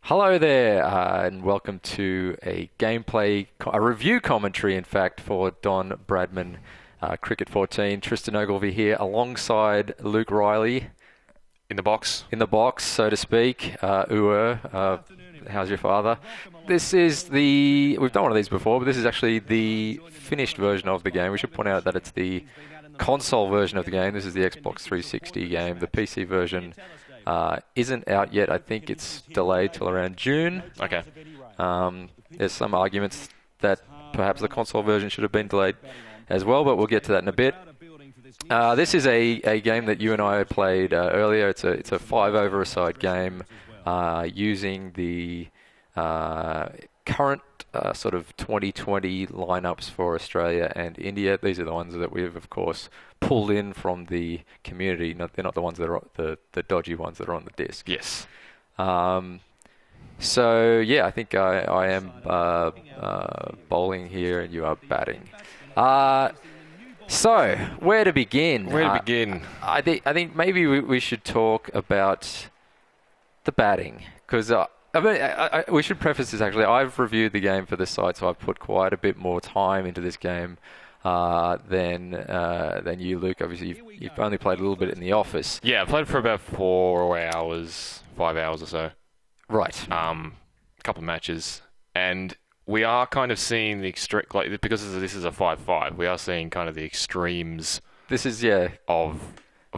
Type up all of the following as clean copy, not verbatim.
Hello there, and welcome to a a review commentary, in fact, for Don Bradman, Cricket 14. Tristan Ogilvie here, alongside Luke Riley. In the box, so to speak. How's your father? We've done one of these before, but this is actually the finished version of the game. We should point out that it's the console version of the game. This is the Xbox 360 game. The PC version isn't out yet. I think it's delayed till around June. Okay. There's some arguments that perhaps the console version should have been delayed as well, but we'll get to that in a bit. This is a game that you and I played earlier. It's a 5-over-a-side game using the current sort of 2020 lineups for Australia and India. These are the ones that we've, of course, pulled in from the community. They're not the ones that are the dodgy ones that are on the disc. Yes. So yeah, I think I am bowling here and you are batting. So where to begin? I think maybe we should talk about the batting, because we should preface this actually. I've reviewed the game for this site, so I've put quite a bit more time into this game than you, Luke. Obviously, you've only played a little bit in the office. Yeah, I played for about 4 hours, 5 hours or so. Right. A couple of matches, and we are kind of seeing the extreme, like, because this is a 5-5. We are seing kind of the extremes. This is of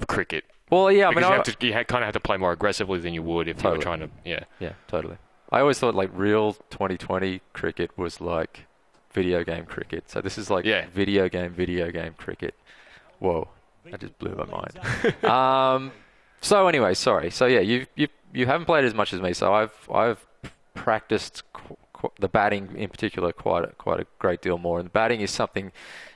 cricket. Well, yeah, because you kind of have to play more aggressively than you would if you were trying to. Yeah, totally. I always thought like real 2020 cricket was like video game cricket. So this is like video game cricket. Whoa, that just blew my mind. So anyway, sorry. So yeah, you haven't played as much as me. So I've practiced the batting in particular quite a great deal more. And the batting is something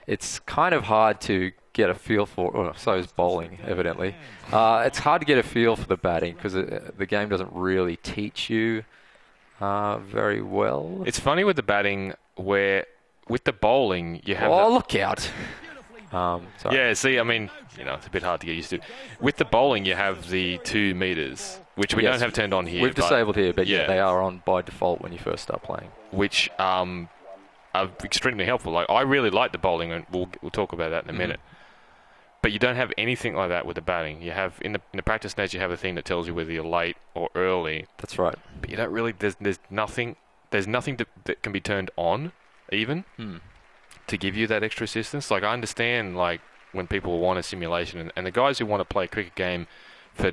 it's kind of hard to get a feel for. Oh, so is bowling, evidently. It's hard to get a feel for the batting because the game doesn't really teach you very well. It's funny with the batting where with the bowling you have. Oh, look out! Sorry. Yeah, see, I mean, it's a bit hard to get used to. With the bowling, you have the 2 meters, which we don't have turned on here. We've disabled here, but yeah, they are on by default when you first start playing. Which are extremely helpful. Like, I really like the bowling, and we'll talk about that in a minute. But you don't have anything like that with the batting. You have in the practice nets, you have a thing that tells you whether you're late or early. That's right. But you don't really. There's nothing that can be turned on, even. To give you that extra assistance. Like, I understand, like, when people want a simulation, and the guys who want to play a cricket game for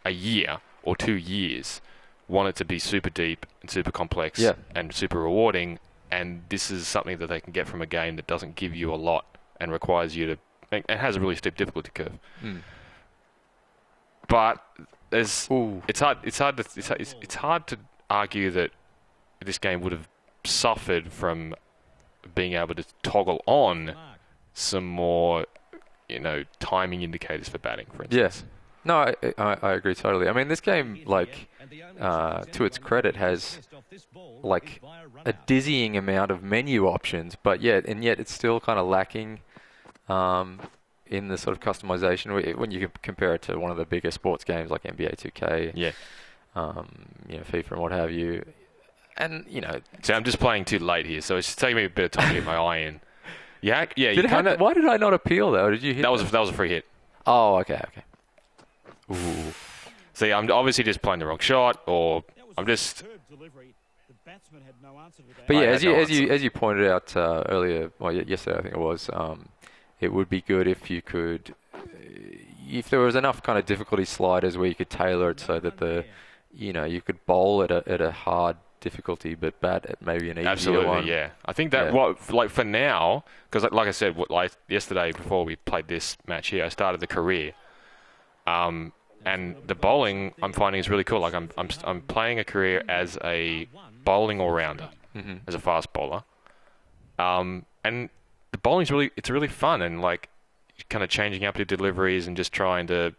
a year or 2 years want it to be super deep and super complex and super rewarding, and this is something that they can get from a game that doesn't give you a lot and requires you to, and has a really steep difficulty curve. But it's hard to argue that this game would have suffered from being able to toggle on some more, timing indicators for batting, for instance. Yes. No, I agree totally. I mean, this game, like, to its credit, has like a dizzying amount of menu options, but yet it's still kind of lacking in the sort of customization when you compare it to one of the bigger sports games like NBA 2K, FIFA and what have you. And, So I'm just playing too late here, so it's taking me a bit of time to get my eye in. Why did I not appeal, though? Did you hit that? Was a free hit. Oh, okay. Ooh. See, I'm obviously just playing the wrong shot, or I'm just... But yeah, as you pointed out earlier, yesterday I think it was, it would be good if you could... if there was enough kind of difficulty sliders where you could tailor it so that you could bowl at a hard difficulty but bat at maybe an easier Absolutely, one. Yeah. I think that for now, because like I said, yesterday before we played this match here, I started the career, and the bowling I'm finding is really cool. Like I'm playing a career as a bowling all rounder, as a fast bowler, and the bowling's really fun, and like kind of changing up your deliveries and just trying to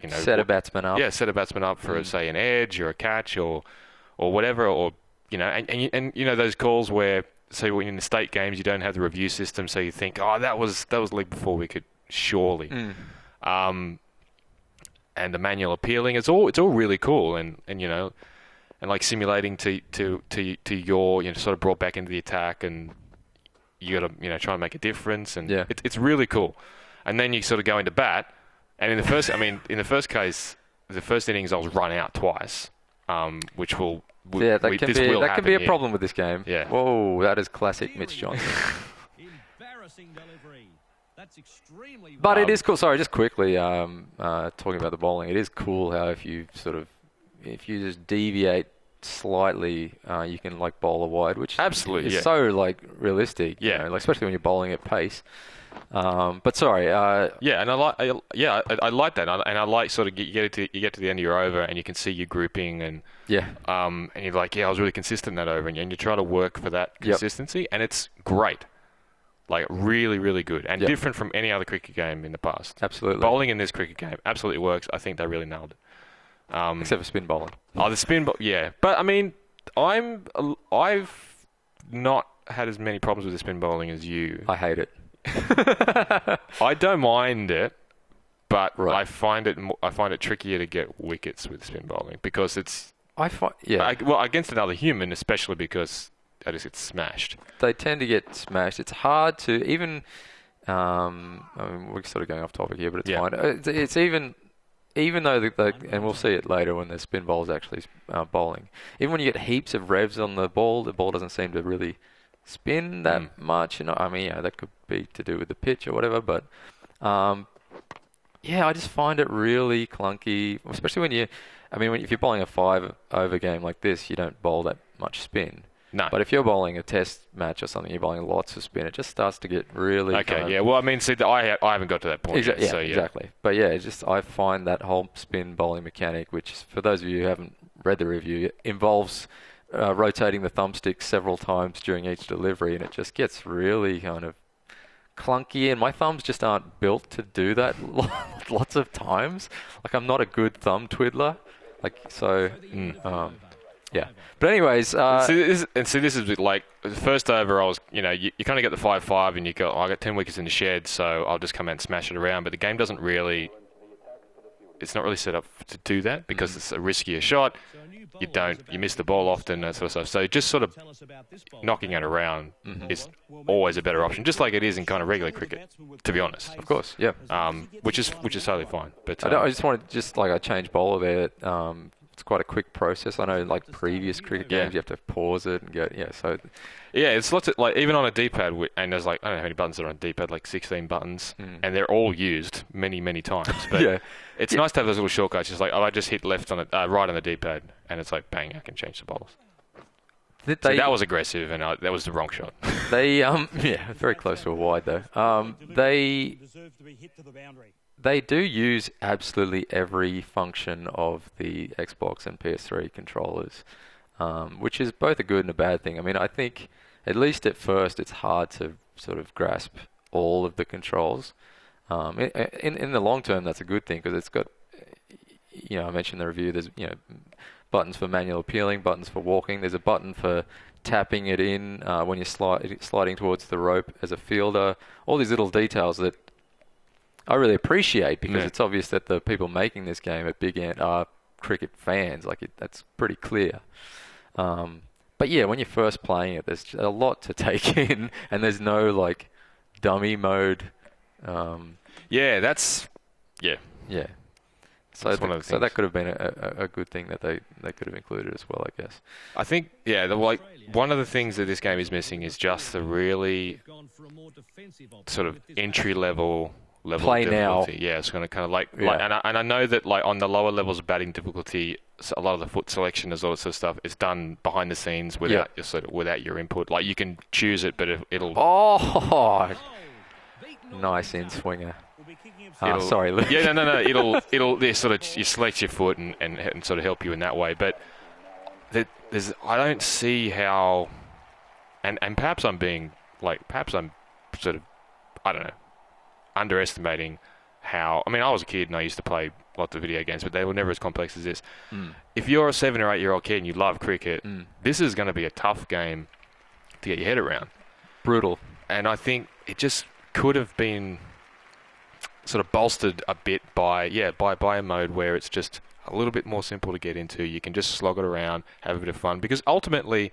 set a batsman up. Yeah, set a batsman up for say an edge or a catch or whatever, or and those calls where, say, when in the state games you don't have the review system, so you think, that was league before we could surely, and the manual appealing, it's all really cool, and like simulating to your, sort of brought back into the attack, and you got to try and make a difference, and it's really cool. And then you sort of go into bat, and in the first case, the first innings I was run out twice, which will that can be a here. problem with this game. Yeah. Whoa, that is classic Mitch Johnson. But it is cool. Sorry, just quickly talking about the bowling. It is cool how if you just deviate slightly, you can like bowl a wide, which absolutely is so like realistic. Yeah, like, especially when you're bowling at pace. But sorry. And I like that, and I like sort of you get to the end of your over, and you can see your grouping, and and you're like, I was really consistent in that over, and you try to work for that consistency, and it's great. Like, really, really good. And different from any other cricket game in the past. Absolutely. Bowling in this cricket game absolutely works. I think they really nailed it. Except for spin bowling. Oh, the spin yeah. But, I mean, I've not had as many problems with the spin bowling as you. I hate it. I don't mind it, but I find it trickier to get wickets with spin bowling because it's... against another human, especially because... They just get smashed. They tend to get smashed. It's hard to even... I mean, we're sort of going off topic here, but it's fine. It's even though and we'll see it later when the spin bowl's actually bowling. Even when you get heaps of revs on the ball doesn't seem to really spin that much. I mean, that could be to do with the pitch or whatever, but... I just find it really clunky, especially when if you're bowling a 5-over game like this, you don't bowl that much spin. No. But if you're bowling a test match or something, you're bowling lots of spin, it just starts to get really... Okay, well, I mean, see, I haven't got to that point yet. So, exactly. But I find that whole spin bowling mechanic, which, for those of you who haven't read the review, involves rotating the thumbstick several times during each delivery, and it just gets really kind of clunky, and my thumbs just aren't built to do that lots of times. Like, I'm not a good thumb twiddler. Yeah, but anyways, this is like the first over. I was, you kind of get the 5-5, and you go, I got 10 wickets in the shed, so I'll just come out and smash it around. But the game doesn't really, it's not really set up to do that because it's a riskier shot. You miss the ball often, that sort of stuff. So just sort of knocking it around is always a better option, just like it is in kind of regular cricket, to be honest. Of course, yeah. Which is totally fine. But I just wanted a change bowler there. It's quite a quick process. I know, like previous cricket games, you have to pause it and go. It's lots of even on a D-pad, and there's I don't know how many buttons are on a D-pad, like 16 buttons, and they're all used many, many times. But it's nice to have those little shortcuts. Just I just hit left on right on the D-pad, and it's like bang, I can change the bowlers. That was aggressive, and that was the wrong shot. They very close to a wide though. They do use absolutely every function of the Xbox and PS3 controllers, which is both a good and a bad thing. I mean, I think, at least at first, it's hard to sort of grasp all of the controls. In the long term, that's a good thing, because it's got, I mentioned in the review, there's, buttons for manual appealing, buttons for walking. There's a button for tapping it in when you're sliding towards the rope as a fielder. All these little details that I really appreciate, because it's obvious that the people making this game at Big Ant are cricket fans. That's pretty clear. But when you're first playing it, there's a lot to take in, and there's no dummy mode. So that could have been a good thing that they could have included as well, I guess. I think one of the things that this game is missing is just the really sort of entry level play of difficulty. Now. It's going to kind of and I know that on the lower levels of batting difficulty, a lot of the foot selection, as all that sort of stuff, is done behind the scenes without without your input. Like, you can choose it, but it'll. Oh, nice in swinger. Sorry, Luke. No. It'll sort of, you select your foot and sort of help you in that way. But I don't see how, and perhaps I'm sort of, I don't know, underestimating how. I mean, I was a kid and I used to play lots of video games, but they were never as complex as this. If you're a 7 or 8 year old kid and you love cricket, this is going to be a tough game to get your head around. Brutal. And I think it just could have been sort of bolstered a bit by a mode where it's just a little bit more simple to get into. You can just slog it around, have a bit of fun. Because ultimately,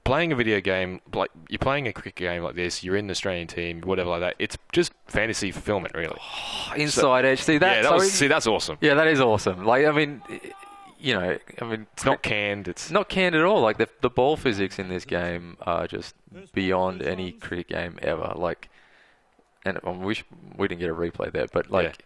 playing a video game, like you're playing a cricket game like this, you're in the Australian team, whatever like that, it's just fantasy fulfillment, really. Oh, inside edge. See, that, that's awesome. Yeah, that is awesome. Like, I mean, it's not canned. It's not canned at all. Like, the ball physics in this game are just beyond any cricket game ever. Like, and we didn't get a replay there, but like,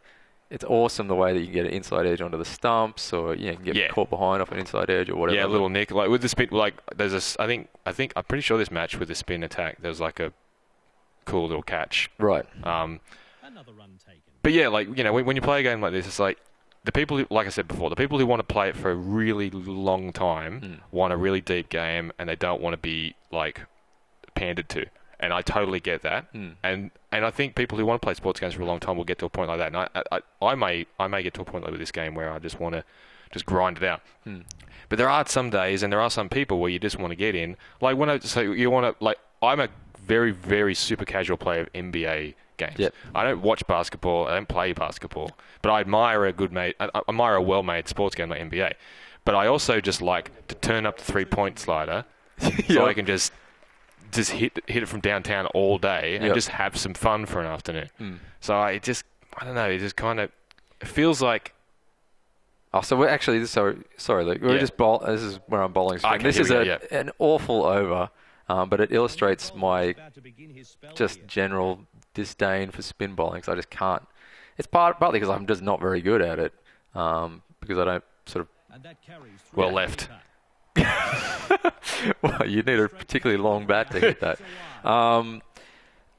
it's awesome the way that you can get an inside edge onto the stumps, or you can get caught behind off an inside edge or whatever. Yeah, a little nick. Like with the spin, like there's a. I think I'm pretty sure this match with the spin attack, there's like a cool little catch. Right. Another run taken. But yeah, like when you play a game like this, it's like the people who, like I said before, the people who want to play it for a really long time want a really deep game, and they don't want to be like pandered to. And I totally get that. And I think people who want to play sports games for a long time will get to a point like that. And I may get to a point like with this game where I just want to just grind it out. But there are some days and there are some people where you just want to get in. Like I'm a very, very super casual player of NBA games. Yep. I don't watch basketball. I don't play basketball. But I admire a well-made sports game like NBA. But I also just like to turn up the 3-point slider so I can just hit it from downtown all day and just have some fun for an afternoon. So I don't know, it just kind of feels like... Oh, so we're actually... Sorry, Luke. We're just this is where I'm bowling. Okay, this is an awful over, but it illustrates my just general disdain for spin bowling, so I just can't... It's partly because I'm just not very good at it, because I don't sort of... left. Well, you need a particularly long bat to hit that.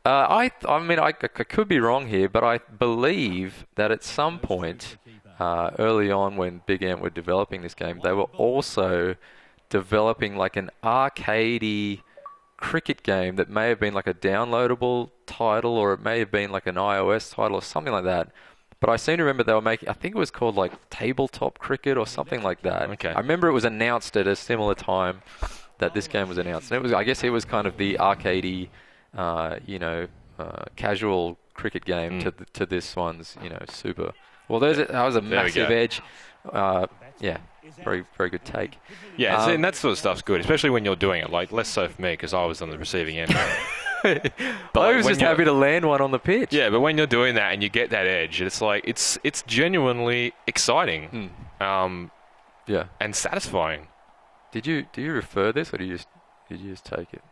I could be wrong here, but I believe that at some point early on when Big Ant were developing this game, they were also developing like an arcadey cricket game that may have been like a downloadable title, or it may have been like an iOS title or something like that. But I seem to remember they were making, I think it was called like Tabletop Cricket or something like that. Okay. I remember it was announced at a similar time that this game was announced. And I guess it was kind of the arcadey, casual cricket game to this one's, super. Well, that was a massive edge. Very, very good take. Yeah, and that sort of stuff's good, especially when you're doing it. Like, less so for me because I was on the receiving end. But I was just happy to land one on the pitch. Yeah, but when you're doing that and you get that edge, it's like it's genuinely exciting, and satisfying. Do you refer this, or did you just take it?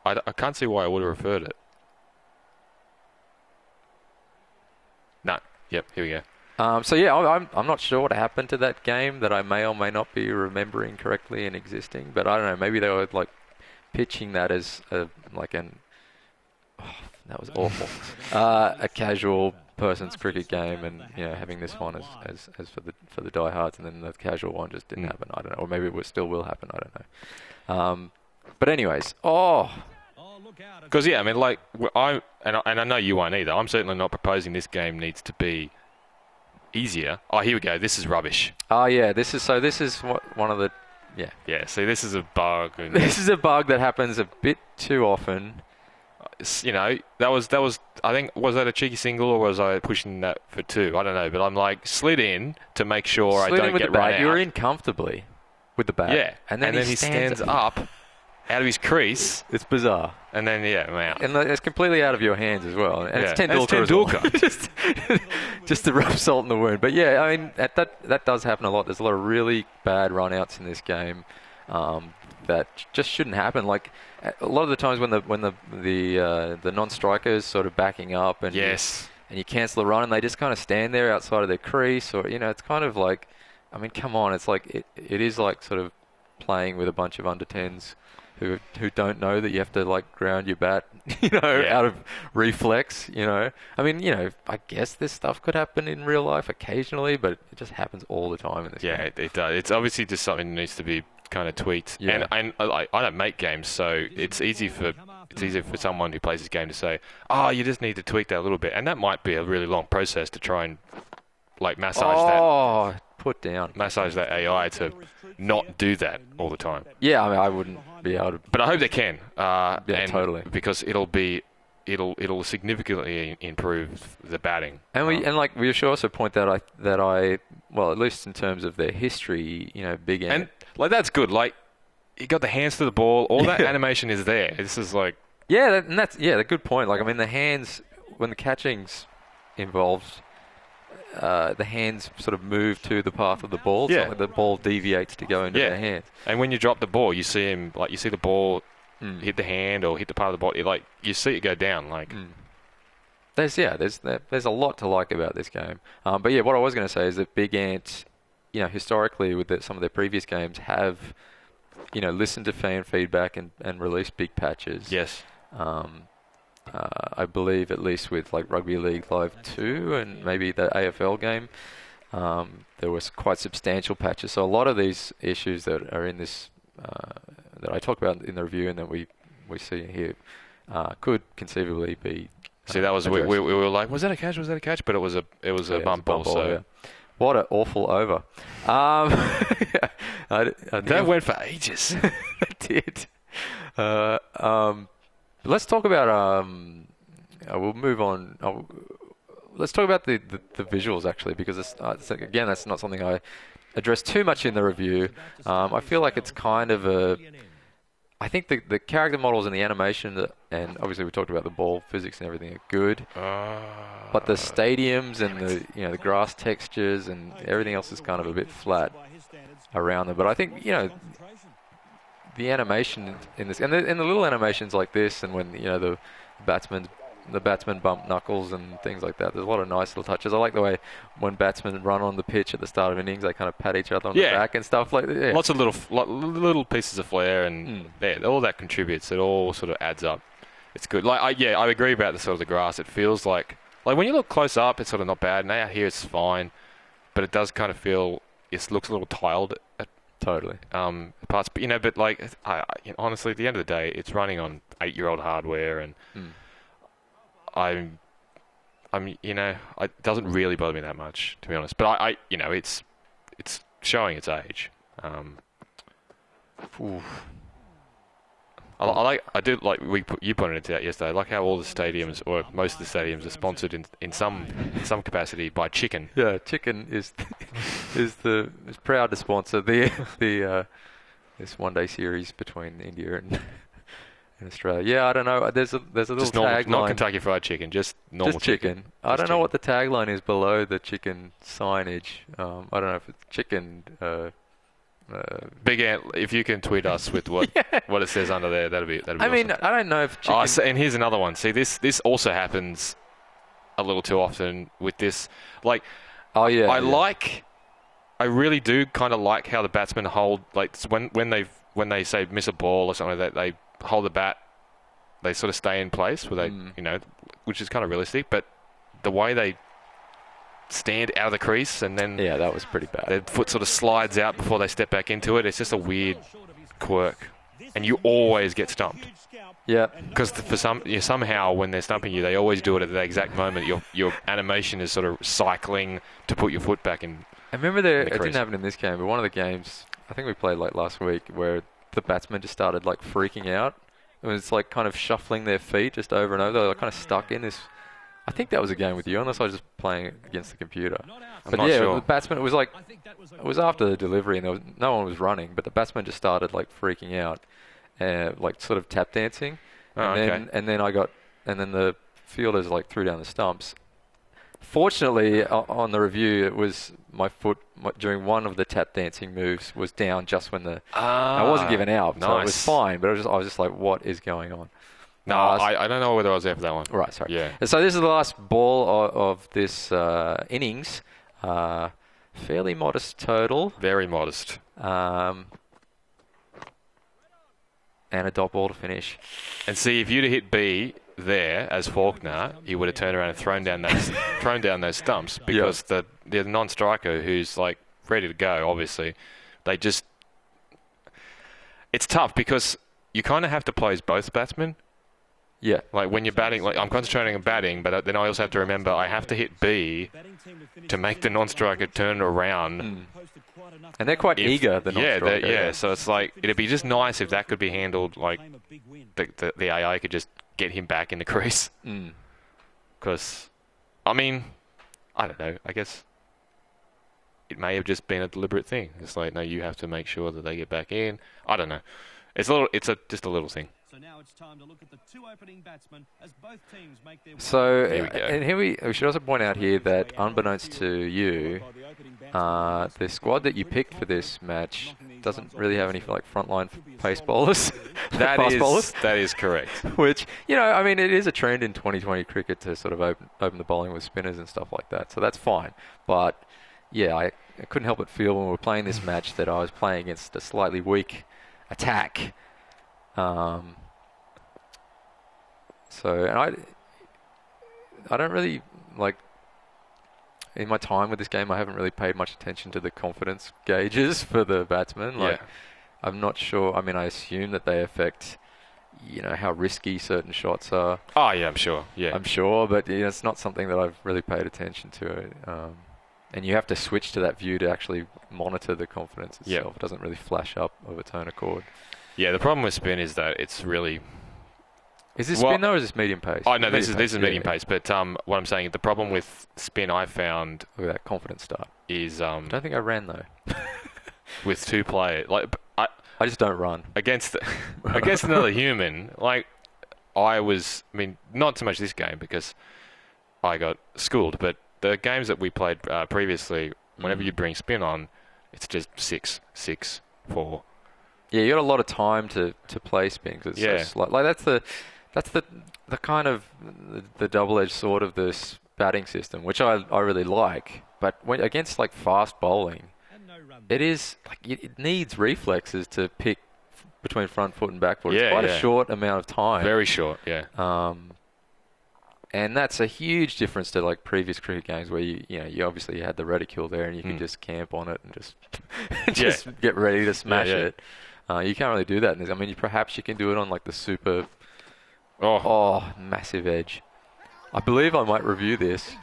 I can't see why I would have referred it. No. Yep. Here we go. I'm not sure what happened to that game that I may or may not be remembering correctly and existing, but I don't know. Maybe they were like pitching that as that was awful. A casual person's cricket game, and having this one as for the diehards, and then the casual one just didn't happen. I don't know, or maybe it still will happen. I don't know. But anyways, because I mean, like I know you won't either. I'm certainly not proposing this game needs to be easier. Oh, here we go. This is rubbish. Oh yeah, this is one of the. Yeah, see, this is a bug. This is a bug that happens a bit too often. That was. I think, was that a cheeky single, or was I pushing that for two? I don't know, but I'm like slid in to make sure I don't get run out. You're in comfortably with the bat. Yeah, and then he stands up out of his crease. It's bizarre. And then man, and it's completely out of your hands as well. And it's Tendulkar. just to rub salt in the wound. But yeah, I mean that does happen a lot. There's a lot of really bad run-outs in this game that just shouldn't happen. Like a lot of the times when the non-strikers sort of backing up and you cancel a run and they just kind of stand there outside of their crease, or it's kind of like, I mean, come on, it's like it is like sort of playing with a bunch of under-10s who don't know that you have to like ground your bat, out of reflex, I mean, I guess this stuff could happen in real life occasionally, but it just happens all the time in this game. It does. It's obviously just something that needs to be kind of tweaked. Yeah. And I don't make games, so it's easy for someone who plays this game to say, you just need to tweak that a little bit, and that might be a really long process to try and like massage that AI to not do that all the time. Yeah, I mean, I wouldn't be able to. But I hope they can. Totally. Because it'll be it'll significantly improve the batting. And we should also point that well, at least in terms of their history, Big Ant. And like that's good. Like you got the hands to the ball. All that animation is there. This is like that's a good point. Like I mean, the hands when the catching's involved, the hands sort of move to the path of the ball. It's not like the ball deviates to go into their hands. And when you drop the ball, you see the ball hit the hand or hit the part of the body. You see it go down. There's a lot to like about this game. But what I was going to say is that Big Ant, historically with some of their previous games have, listened to fan feedback and released big patches. Yes. I believe at least with like Rugby League Live 2 and maybe the AFL game, there was quite substantial patches. So a lot of these issues that are in this, that I talk about in the review and that we see here, could conceivably be. See, that was we were like, was that a catch? Was that a catch? But it was a bump ball. So what an awful over. That went for ages. It did. Let's talk about. We'll move on. Let's talk about the visuals actually, because again, that's not something I address too much in the review. I feel like it's kind of I think the character models and the animation, and obviously we talked about the ball physics and everything are good, but the stadiums and the grass textures and everything else is kind of a bit flat around them. But I think the animation in this and the little animations like this, and when the batsmen bump knuckles and things like that. There's a lot of nice little touches. I like the way when batsmen run on the pitch at the start of innings, they kind of pat each other on the back and stuff like that. Yeah. Lots of little pieces of flair, and all that contributes. It all sort of adds up. It's good. I agree about the sort of the grass. It feels like when you look close up, it's sort of not bad. And out here, it's fine, but it does kind of feel it looks a little tiled at totally parts. But but honestly, at the end of the day, it's running on 8-year-old hardware and. It doesn't really bother me that much, to be honest. But it's showing its age. You pointed it out yesterday. I like how all the stadiums, or most of the stadiums, are sponsored in some capacity by Chicken. Yeah, Chicken is proud to sponsor the this one-day series between India and. In Australia, I don't know. There's a little tagline. Not Kentucky Fried Chicken, just normal just chicken. I don't know what the tagline is below the chicken signage. I don't know if it's chicken. Big Ant, if you can tweet us with what it says under there, that'd be. I mean, I don't know if chicken. And here's another one. See, this also happens a little too often with this. I really do kind of like how the batsmen hold. When they say miss a ball or something like that, they hold the bat, they sort of stay in place where they, which is kind of realistic, but the way they stand out of the crease and then that was pretty bad. Their foot sort of slides out before they step back into it. It's just a weird quirk, and you always get stumped. Yeah, because somehow when they're stumping you, they always do it at the exact moment. Your animation is sort of cycling to put your foot back in. I remember it didn't happen in this game, but one of the games I think we played last week where the batsmen just started freaking out. It was kind of shuffling their feet just over and over. They were kind of stuck in this. I think that was a game with you, unless I was just playing against the computer. I'm not sure. The batsman, it was after the delivery and no one was running, but the batsman just started freaking out, sort of tap dancing. And then the fielders threw down the stumps. Fortunately, on the review, it was my foot during one of the tap dancing moves was down just when I wasn't given out, so it was fine. But I was just like, what is going on? No, I don't know whether I was there for that one. Right, sorry. Yeah. So this is the last ball of this innings. Fairly modest total. Very modest. And a dot ball to finish. And see, if you'd have hit B there as Faulkner, he would have turned around and thrown down those stumps, because the non-striker who's ready to go, obviously, it's tough because you kind of have to play as both batsmen. Yeah. When you're batting, I'm concentrating on batting, but then I also have to remember I have to hit B to make the non-striker turn around. And they're quite eager, the non-striker. Yeah. So it's it'd be just nice if that could be handled, the AI could just get him back in the crease. Because, I mean, I don't know. I guess it may have just been a deliberate thing. It's like, no, you have to make sure that they get back in. I don't know. It's just a little thing. So now it's time to look at the two opening batsmen as both teams make their So, Here we go. and here we should also point out here that, unbeknownst to you, the squad that you picked for this match doesn't really have any like frontline pace bowlers. Fast bowlers. That is correct. Which, I mean, it is a trend in 2020 cricket to sort of open the bowling with spinners and stuff like that. So that's fine. But yeah, I couldn't help but feel when we were playing this match that I was playing against a slightly weak attack. And I don't really, like, in my time with this game, I haven't really paid much attention to the confidence gauges for the batsmen. Like, I'm not sure. I mean, I assume that they affect, how risky certain shots are. Oh, yeah, I'm sure. Yeah. I'm sure, but it's not something that I've really paid attention to. And you have to switch to that view to actually monitor the confidence itself. It doesn't really flash up of its own accord. Yeah, the problem with spin is that it's really... Is this spin though, or is this medium pace? Oh, no, this is medium pace. But what I'm saying, the problem with spin I found... Look at that confident start. Is... I don't think I ran, though. with two players... Like, I just don't run. Against another human, like, I mean, not so much this game because I got schooled, but the games that we played previously, whenever you bring spin on, it's just 6, 6, 4. Yeah, you got a lot of time to play spin because it's so slow. Like that's the kind of the double-edged sword of this batting system, which I really like. But when against like fast bowling, it is like it needs reflexes to pick between front foot and back foot. It's quite a short amount of time. Very short, yeah. And that's a huge difference to like previous cricket games where you obviously had the reticule there and you could just camp on it and just get ready to smash it. You can't really do that. I mean, perhaps you can do it on like the super massive edge. I believe I might review this.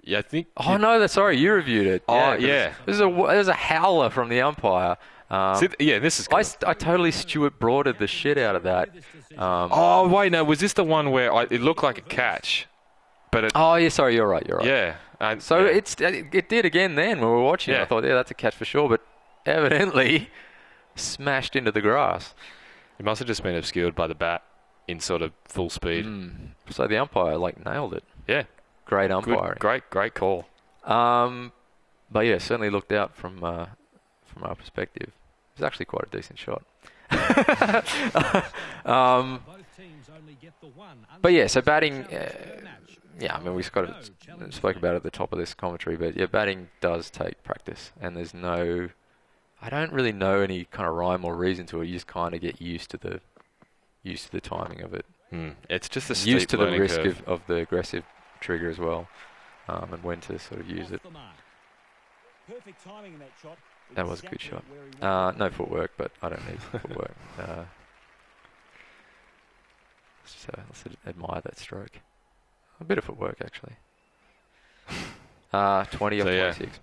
Yeah, I think. Oh no, sorry, you reviewed it. Yeah. There's a howler from the umpire. This is. Cool. I totally Stuart Broaded the shit out of that. Wait, no, was this the one where it looked like a catch? But sorry, you're right. Yeah. It did again then when we were watching. Yeah. I thought, that's a catch for sure, but evidently smashed into the grass. It must have just been obscured by the bat in sort of full speed. So the umpire nailed it. Yeah. Great umpiring. Great call. But yeah, certainly looked out from our perspective. It was actually quite a decent shot. But yeah, so batting. I mean, we spoke about it at the top of this commentary, but yeah, batting does take practice, and I don't really know any kind of rhyme or reason to it. You just kind of get used to the timing of it. It's just a steep used to the risk curve. of the aggressive trigger as well, and when to sort of use it. That was a good shot. No footwork, but I don't need footwork. Let's admire that stroke. A bit of footwork, actually. 20 off 26.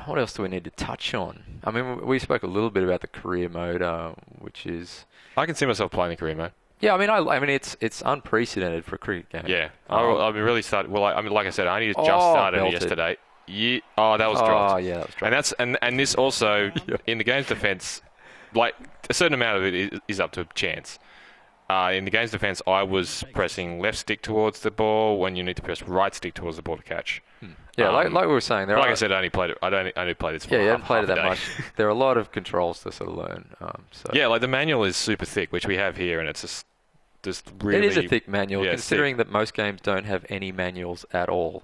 What else do we need to touch on? I mean, we spoke a little bit about the career mode, which is... I can see myself playing the career mode. Yeah, I mean, it's unprecedented for a cricket game. Yeah, I've been really started. Well, I mean, like I said, I only just started it yesterday. Yeah. Oh, that was dropped. Oh, yeah, that was dropped. And this also in the game's defence, like a certain amount of it is up to chance. In the game's defence, I was pressing left stick towards the ball when you need to press right stick towards the ball to catch. Yeah, like we were saying, I said, I only played it. I only played it. Yeah, you haven't played it that much. There are a lot of controls to sort of learn. Yeah, like the manual is super thick, which we have here, and it's just really. It is a thick manual, considering that most games don't have any manuals at all.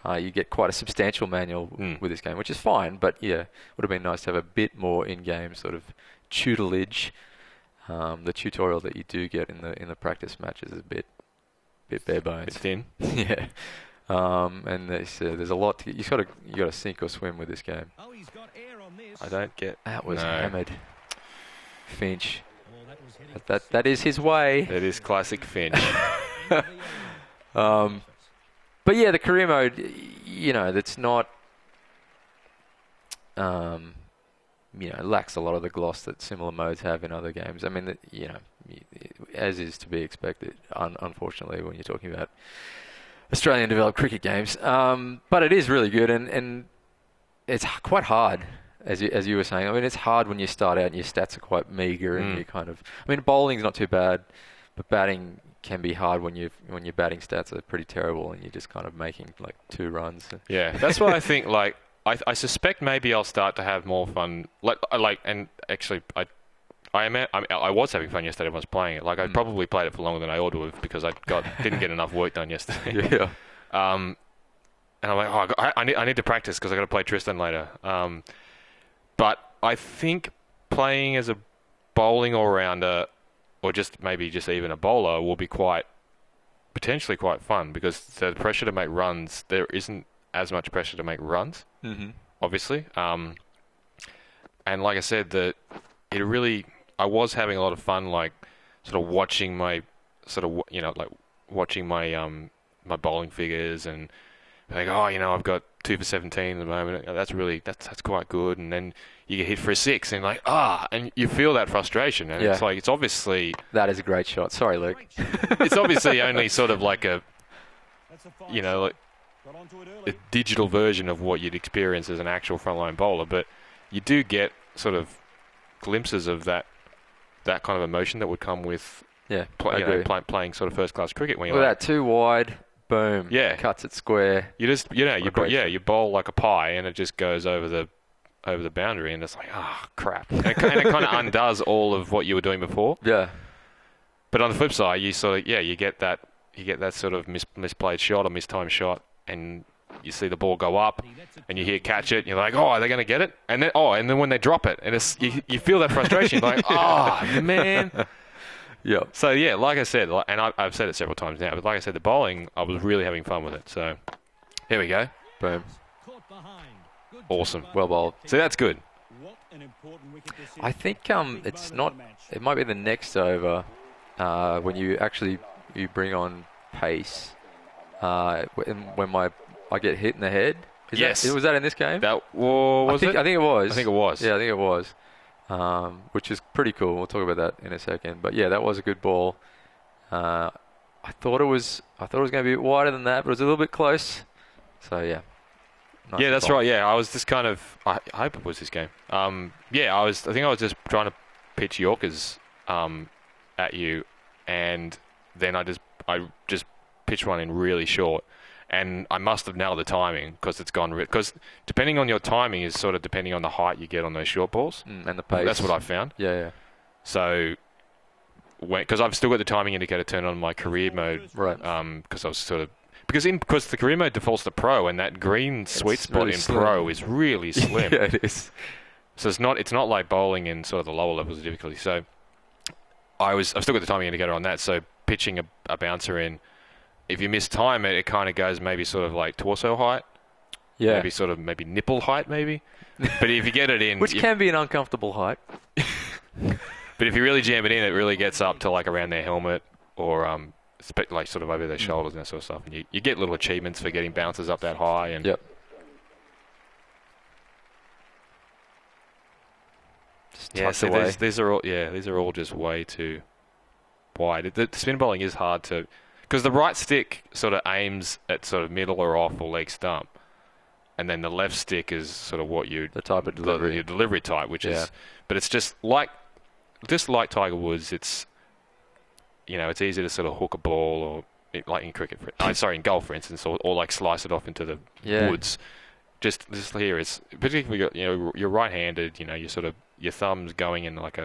You get quite a substantial manual with this game, which is fine. But yeah, would have been nice to have a bit more in-game sort of tutelage. The tutorial that you do get in the practice matches is a bit bare bones. It's thin. Yeah. And there's a lot to get. You got to sink or swim with this game. Oh, he's got air on this. I don't get. That was hammered. Finch. That is his way. That is classic Finch. But yeah, the career mode, that's not lacks a lot of the gloss that similar modes have in other games. I mean, as is to be expected, unfortunately, when you're talking about Australian developed cricket games. But it is really good, and it's quite hard, as you were saying. I mean, it's hard when you start out and your stats are quite meagre, and you kind of. I mean, bowling's not too bad, but batting can be hard when your batting stats are pretty terrible, and you're just kind of making like 2 runs. Yeah, that's why I think like. I suspect maybe I'll start to have more fun. And actually, I was having fun yesterday when I was playing it. Like I probably played it for longer than I ought to have because didn't get enough work done yesterday. Yeah. And I'm like, I need to practice because I got to play Tristan later. But I think playing as a bowling all-rounder, or maybe just even a bowler, will be potentially quite fun because the pressure to make runs, there isn't as much pressure to make runs, obviously. And like I said, I was having a lot of fun, like sort of watching my my bowling figures and like, I've got 2 for 17 at the moment. That's quite good. And then you get hit for a 6 and like, and you feel that frustration. And it's like, it's obviously... That is a great shot. Sorry, Luke. It's obviously only sort of like a digital version of what you'd experience as an actual frontline bowler, but you do get sort of glimpses of that kind of emotion that would come with playing sort of first class cricket. When you're that 2 wide, boom, cuts it square. You just you bowl like a pie and it just goes over the boundary and it's like crap, and it kind of undoes all of what you were doing before. Yeah. But on the flip side, you sort of you get that sort of misplayed shot or mistimed shot. And you see the ball go up, and you hear catch it. And you're like, are they going to get it? And then when they drop it, and you feel that frustration, like, man. Yeah. So like I said, and I've said it several times now, but like I said, the bowling, I was really having fun with it. So here we go, boom, awesome, well bowled. So that's good. I think it's not. It might be the next over when you bring on pace. When I get hit in the head. Was that in this game? I think it was. I think it was. Yeah, I think it was. Which is pretty cool. We'll talk about that in a second. But yeah, that was a good ball. I thought it was going to be a bit wider than that, but it was a little bit close. So yeah. Nice that's ball. right. Yeah, I was just kind of. I hope it was this game. I think I was just trying to pitch Yorkers at you, and then I just pitched one in really short, and I must have nailed the timing because it's gone. Because depending on your timing is sort of depending on the height you get on those short balls and the pace. That's what I found. Yeah. So, because I've still got the timing indicator turned on my career mode, right? Because I was sort of because the career mode defaults to pro, and that green sweet spot really in slim. pro is really slim. Yeah, it is. So it's not like bowling in sort of the lower levels of difficulty. So I've still got the timing indicator on that. So pitching a bouncer in. If you miss time, it kind of goes maybe sort of like torso height. Yeah. Maybe nipple height, maybe. But if you get it in... Which can be an uncomfortable height. But if you really jam it in, it really gets up to like around their helmet or like sort of over their shoulders and that sort of stuff. And you get little achievements for getting bouncers up that high. And yep. So these are all just way too wide. The spin bowling is hard to... Because the right stick sort of aims at sort of middle or off or leg stump, and then the left stick is sort of what the type of delivery, your delivery type, which is, but it's just like Tiger Woods. It's it's easy to sort of hook a ball or like in cricket, in golf for instance, or like slice it off into the woods. Just here, it's particularly you're right-handed. You sort of your thumb's going in like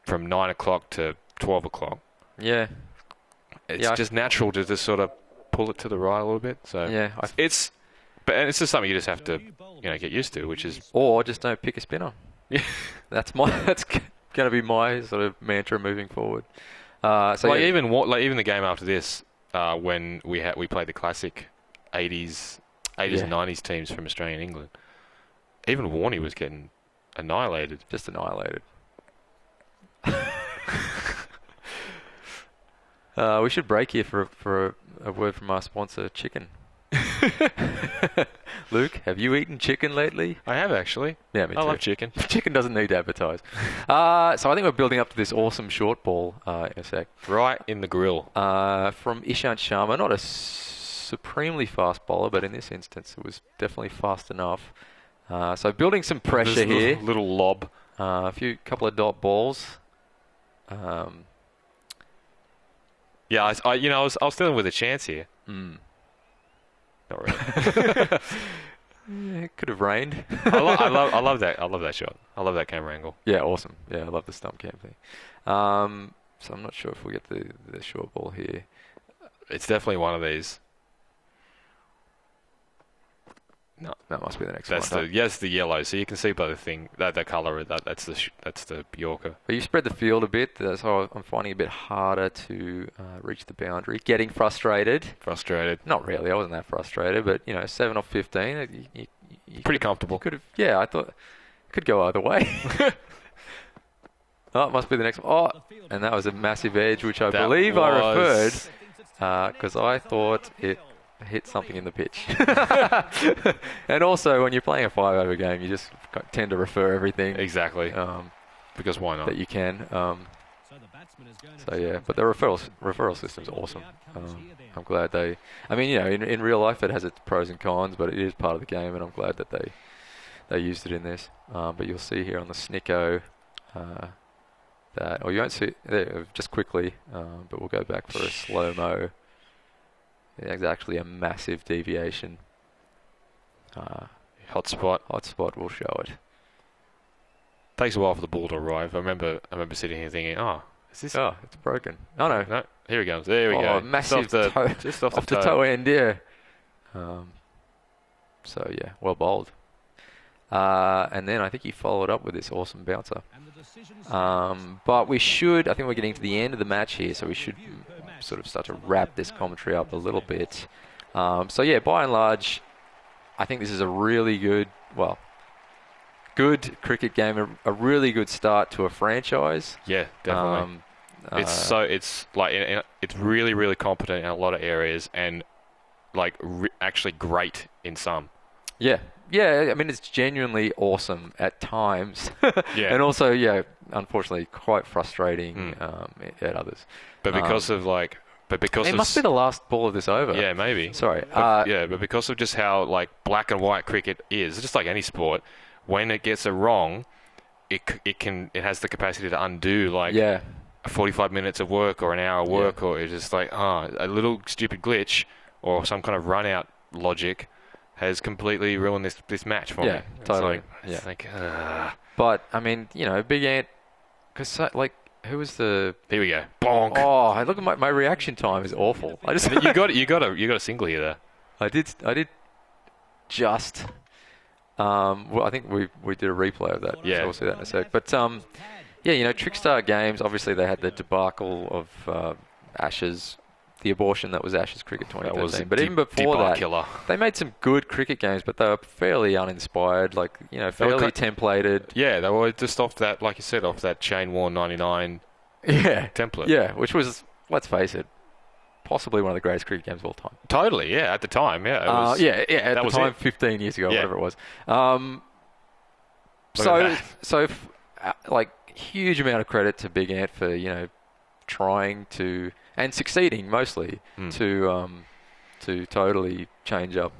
from 9 o'clock to 12 o'clock. Yeah. It's just natural to just sort of pull it to the right a little bit. So it's just something you just have to get used to, which is or just don't pick a spinner. Yeah, that's going to be my sort of mantra moving forward. Even the game after this, when we played the classic 80s and 90s teams from Australia and England, even Warney was getting annihilated. Just annihilated. We should break here for a word from our sponsor, Chicken. Luke, have you eaten chicken lately? I have actually. Yeah, me too. I love chicken. Chicken doesn't need to advertise. So I think we're building up to this awesome short ball in a sec. Right in the grill. From Ishant Sharma, not a supremely fast bowler, but in this instance it was definitely fast enough. So building some pressure here. Little lob. Couple of dot balls. Yeah, I was dealing with a chance here. Not really. Yeah, it could have rained. I love that. I love that shot. I love that camera angle. Yeah, awesome. Yeah, I love the stump cam thing. So I'm not sure if we'll get the short ball here. It's definitely one of these. No, that must be the next that's one. That's the yellow. So you can see by the thing that colour that's the Yorker. But you spread the field a bit. That's how I'm finding it a bit harder to reach the boundary. Getting frustrated. Not really. I wasn't that frustrated, but 7 off 15. You pretty comfortable. I thought it could go either way. Oh, it must be the next one. Oh, and that was a massive edge, which I believe I referred because I thought it hit something in the pitch. And also, when you're playing a 5-over game, you just tend to refer everything. Exactly. Because why not? That you can. So yeah, but the referral system's awesome. I'm glad they. I mean, in real life it has its pros and cons, but it is part of the game, and I'm glad that they used it in this. But you'll see here on the Snicko that, or you won't see it there just quickly, but we'll go back for a slow-mo. There's actually a massive deviation. Hot spot will show it. Takes a while for the ball to arrive. I remember sitting here thinking, is this? Oh, it's broken. Oh no, here we go. There we go. Massive just off the toe end, yeah. So yeah, well bowled. And then I think he followed up with this awesome bouncer. But we should. I think we're getting to the end of the match here, so we should sort of start to wrap this commentary up a little bit. So yeah, by and large, I think this is a really good cricket game, a really good start to a franchise. Yeah, definitely. It's really, really competent in a lot of areas, and actually great in some. Yeah, I mean, it's genuinely awesome at times. Yeah. And also, unfortunately, quite frustrating at others. But because it must be the last ball of this over. Yeah, maybe. Sorry. But because of just how black and white cricket is, just like any sport, when it gets it wrong, it has the capacity to undo 45 minutes of work or an hour of work, or it's just a little stupid glitch or some kind of run out logic has completely ruined this match for me. Yeah, totally. But I mean, Big Ant, because who was the? Here we go. Bonk. Oh, look at my reaction time is awful. I just you got a single here there. I did just. I think we did a replay of that. Yeah, so we'll see that in a sec. But Trickstar Games. Obviously, they had the debacle of Ashes. The abortion that was Ashes Cricket 2013. But even before that, they made some good cricket games, but they were fairly uninspired, fairly templated. Yeah, they were just off that, like you said, off that Chain War 99 template. Yeah, which was, let's face it, possibly one of the greatest cricket games of all time. Totally, yeah, at the time, yeah. At the time, 15 years ago, whatever it was. Huge amount of credit to Big Ant for, trying to... and succeeding mostly to totally change up,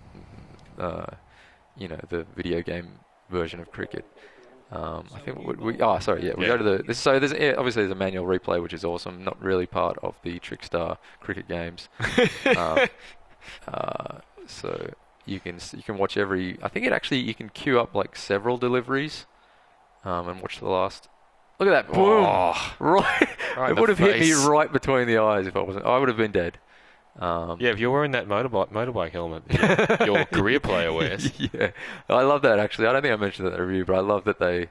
the video game version of cricket. I think we go to the. So there's obviously a manual replay, which is awesome. Not really part of the Trickstar cricket games. So you can watch every. I think you can queue up several deliveries, and watch the last. Look at that! Boom! Oh, right, it would have hit me right between the eyes if I wasn't. I would have been dead. If you're wearing that motorbike helmet, your career player wears. Yeah, I love that actually. I don't think I mentioned that in the review, but I love that they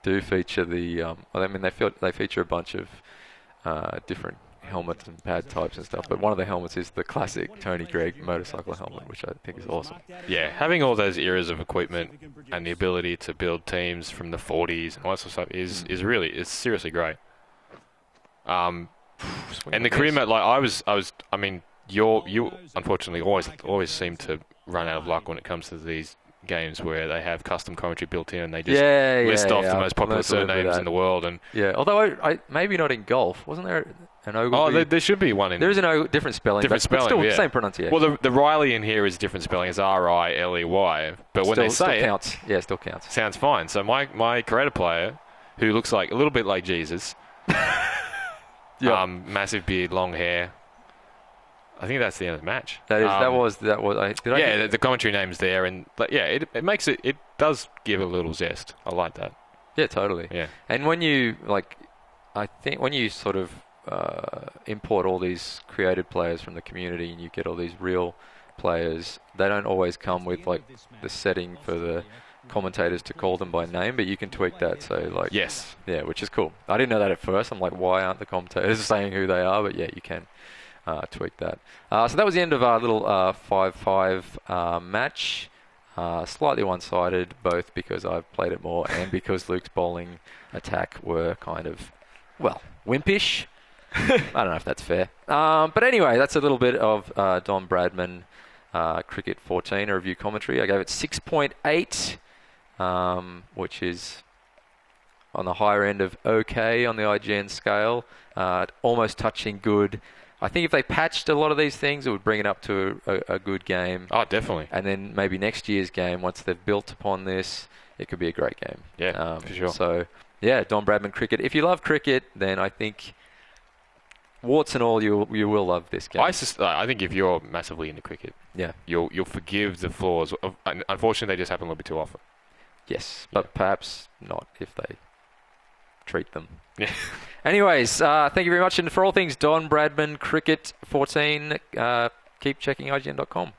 do feature the. They feature a bunch of different helmets and pad types and stuff. But one of the helmets is the classic Tony Gregg motorcycle helmet, which I think is awesome. Yeah, having all those eras of equipment and the ability to build teams from the 40s and all that sort of stuff is seriously great. And the career mode, you unfortunately always seem to run out of luck when it comes to these games where they have custom commentary built in and they just list off the most popular surnames in the world. And although I maybe not in golf. Wasn't there an Ogilvy? Oh, there should be one in. There is a different spelling. But still same pronunciation. Well, the Riley in here is different spelling. It's Riley. But when they say counts. Yeah, still counts. Sounds fine. So my creator player, who looks like a little bit like Jesus, massive beard, long hair. I think that's the end of the match. That was. The commentary name's there, and it makes it. It does give a little zest. I like that. Yeah, totally. Yeah. And when you I think when you sort of import all these created players from the community, and you get all these real players, they don't always come with the setting for the commentators to call them by name, but you can tweak that. So yes, which is cool. I didn't know that at first. I'm like, why aren't the commentators saying who they are? But yeah, you can. Tweak that. So that was the end of our little 5-5 match. Slightly one-sided, both because I've played it more and because Luke's bowling attack were kind of, wimpish. I don't know if that's fair. But anyway, that's a little bit of Don Bradman Cricket 14, a review commentary. I gave it 6.8, which is on the higher end of okay on the IGN scale. Almost touching good. I think if they patched a lot of these things, it would bring it up to a good game. Oh, definitely. And then maybe next year's game, once they've built upon this, it could be a great game. Yeah, for sure. So, Don Bradman cricket. If you love cricket, then I think, warts and all, you will love this game. I think if you're massively into cricket, you'll forgive the flaws. Unfortunately, they just happen a little bit too often. Yes, but perhaps not if they treat them. Yeah. Anyways, thank you very much. And for all things Don Bradman Cricket 14, keep checking IGN.com.